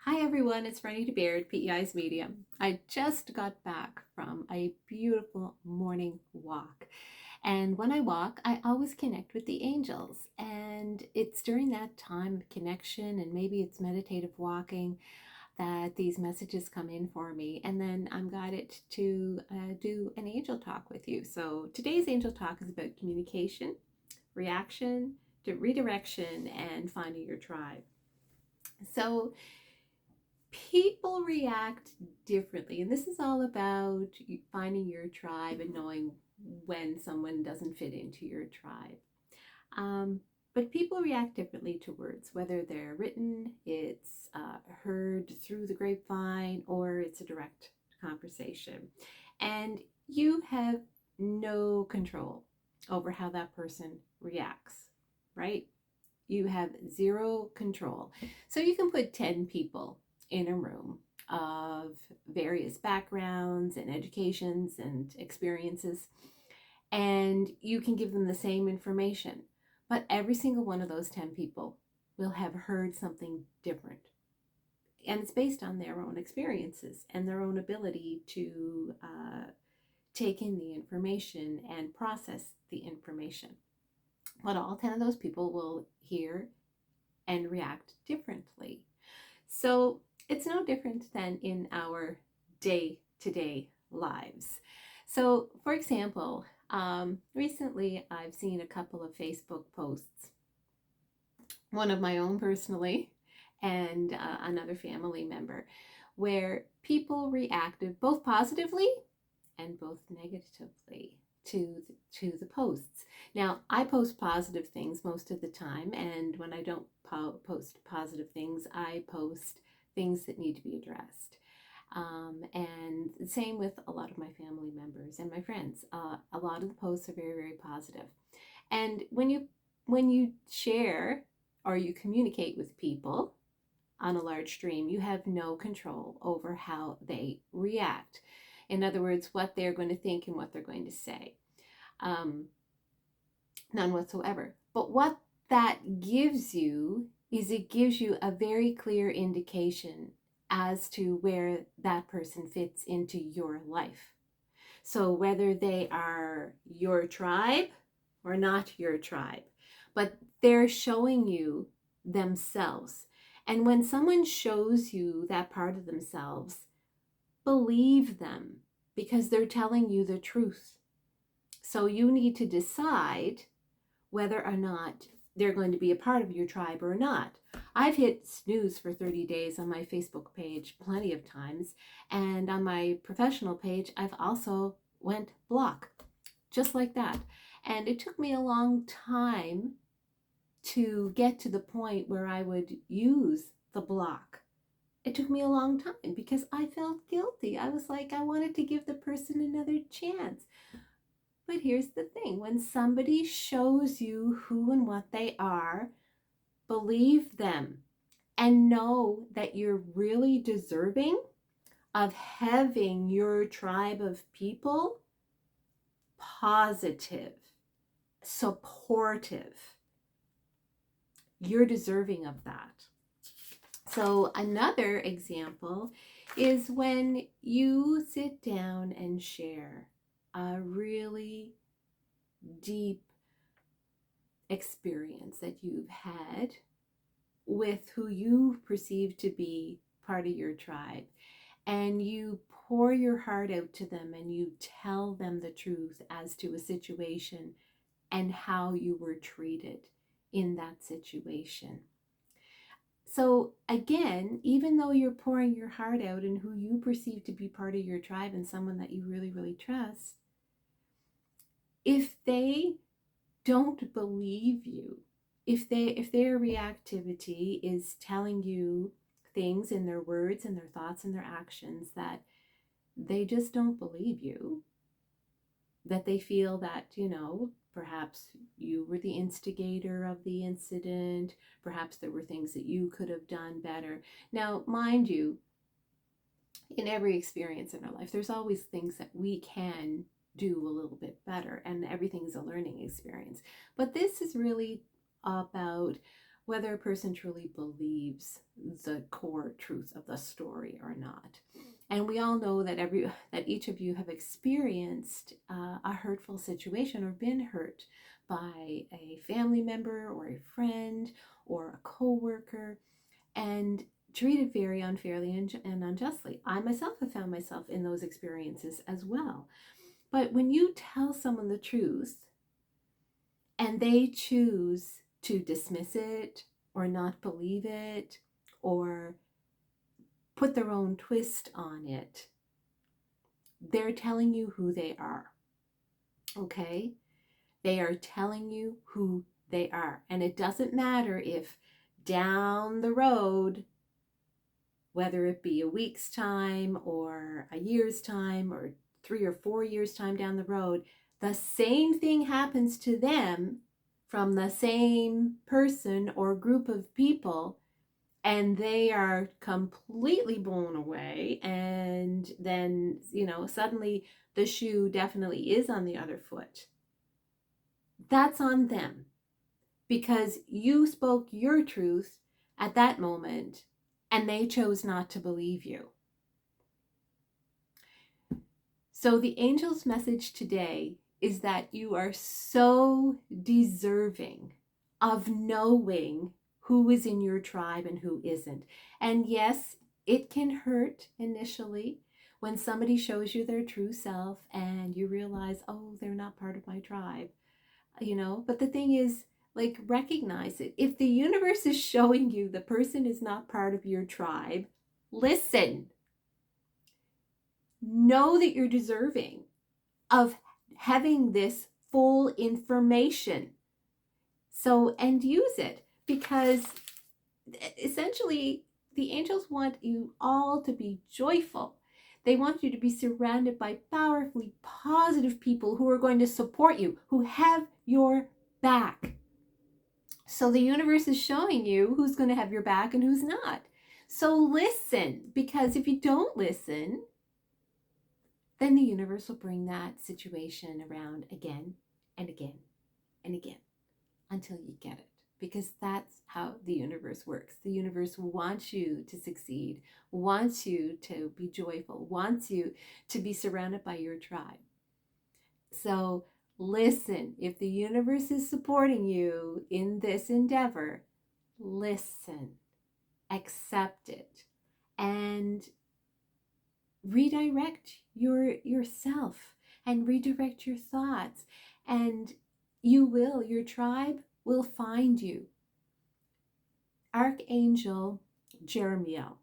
Hi everyone, it's Renita Baird, PEI's medium. I just got back from a beautiful morning walk. And when I walk, I always connect with the angels. And it's during that time of connection, and maybe it's meditative walking, that these messages come in for me. And then I'm guided to do an angel talk with you. So today's angel talk is about communication, reaction, to redirection, and finding your tribe. So people react differently, and this is all about finding your tribe and knowing when someone doesn't fit into your tribe. um, but people react differently to words, whether they're written, it's heard through the grapevine, or it's a direct conversation, and you have no control over how that person reacts, right? You have zero control. So you can put 10 people in a room of various backgrounds and educations and experiences, and you can give them the same information. But every single one of those 10 people will have heard something different. And it's based on their own experiences and their own ability to take in the information and process the information. But all 10 of those people will hear and react differently. So it's no different than in our day to day lives. So, for example, recently I've seen a couple of Facebook posts, one of my own personally, and another family member, where people reacted both positively and both negatively to the posts. Now, I post positive things most of the time, and when I don't post positive things, I post things that need to be addressed. And same with a lot of my family members and my friends. A lot of the posts are very, very positive. And when you share or you communicate with people on a large stream, you have no control over how they react. In other words, what they're going to think and what they're going to say. Um, None whatsoever. But what that gives you is it gives you a very clear indication as to where that person fits into your life. So whether they are your tribe or not your tribe, but they're showing you themselves. And when someone shows you that part of themselves, believe them because they're telling you the truth. So you need to decide whether or not they're going to be a part of your tribe or not. I've hit snooze for 30 days on my Facebook page plenty of times, and on my professional page I've also went block, just like that. And it took me a long time to get to the point where I would use the block. It took me a long time because I felt guilty. I was like, I wanted to give the person another chance. But here's the thing, when somebody shows you who and what they are, believe them and know that you're really deserving of having your tribe of people positive, supportive. You're deserving of that. So, another example is when you sit down and share a really deep experience that you've had with who you perceive to be part of your tribe, and you pour your heart out to them and you tell them the truth as to a situation and how you were treated in that situation. So again, even though you're pouring your heart out and who you perceive to be part of your tribe and someone that you really, really trust, if they don't believe you, if their reactivity is telling you things in their words and their thoughts and their actions that they just don't believe you, that they feel that, perhaps you were the instigator of the incident, perhaps there were things that you could have done better. Now, mind you, in every experience in our life, there's always things that we can do a little bit better, and everything's a learning experience. But this is really about whether a person truly believes the core truth of the story or not. And we all know that each of you have experienced a hurtful situation or been hurt by a family member or a friend or a coworker, and treated very unfairly and unjustly. I myself have found myself in those experiences as well. But when you tell someone the truth and they choose to dismiss it or not believe it or put their own twist on it, they're telling you who they are. Okay? They are telling you who they are. And it doesn't matter if down the road, whether it be a week's time or a year's time or 3 or 4 years time down the road, the same thing happens to them from the same person or group of people, and they are completely blown away. And then, suddenly the shoe definitely is on the other foot. That's on them, because you spoke your truth at that moment and they chose not to believe you. So the angel's message today is that you are so deserving of knowing who is in your tribe and who isn't. And yes, it can hurt initially when somebody shows you their true self and you realize, oh, they're not part of my tribe, But the thing is, recognize it. If the universe is showing you the person is not part of your tribe, listen. Know that you're deserving of having this full information. And use it, because essentially the angels want you all to be joyful. They want you to be surrounded by powerfully positive people who are going to support you, who have your back. So the universe is showing you who's going to have your back and who's not. So listen, because if you don't listen, then the universe will bring that situation around again and again and again until you get it. Because that's how the universe works. The universe wants you to succeed, wants you to be joyful, wants you to be surrounded by your tribe. So listen, if the universe is supporting you in this endeavor, listen, accept it, and redirect yourself and redirect your thoughts, and your tribe will find you. Archangel Jeremiel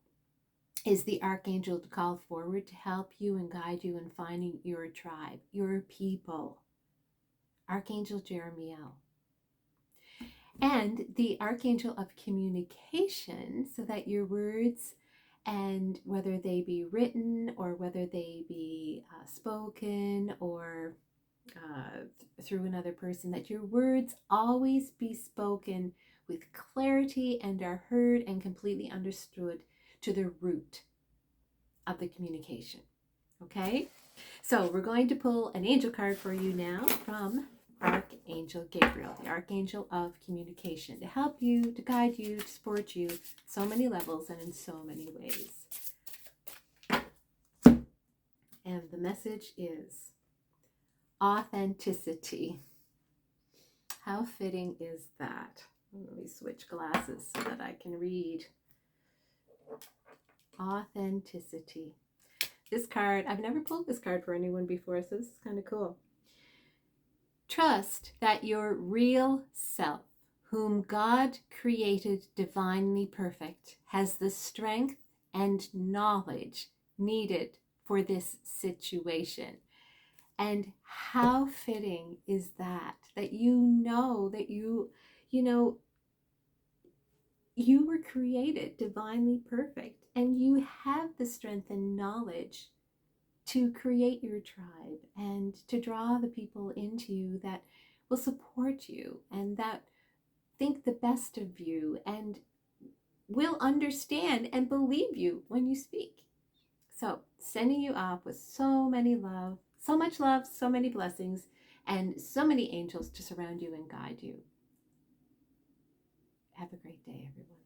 is the archangel to call forward to help you and guide you in finding your tribe, your people. Archangel Jeremiel. And the archangel of communication, so that your words, and whether they be written or whether they be spoken or through another person, that your words always be spoken with clarity and are heard and completely understood to the root of the communication. Okay? So we're going to pull an angel card for you now from Archangel Gabriel, the Archangel of Communication, to help you, to guide you, to support you so many levels and in so many ways. And the message is authenticity. How fitting is that? Let me switch glasses so that I can read. Authenticity. This card, I've never pulled this card for anyone before, so this is kind of cool. Trust that your real self, whom God created divinely perfect, has the strength and knowledge needed for this situation. And how fitting is that you know that you were created divinely perfect, and you have the strength and knowledge to create your tribe and to draw the people into you that will support you and that think the best of you and will understand and believe you when you speak. So sending you off with so much love, so many blessings, and so many angels to surround you and guide you. Have a great day, everyone.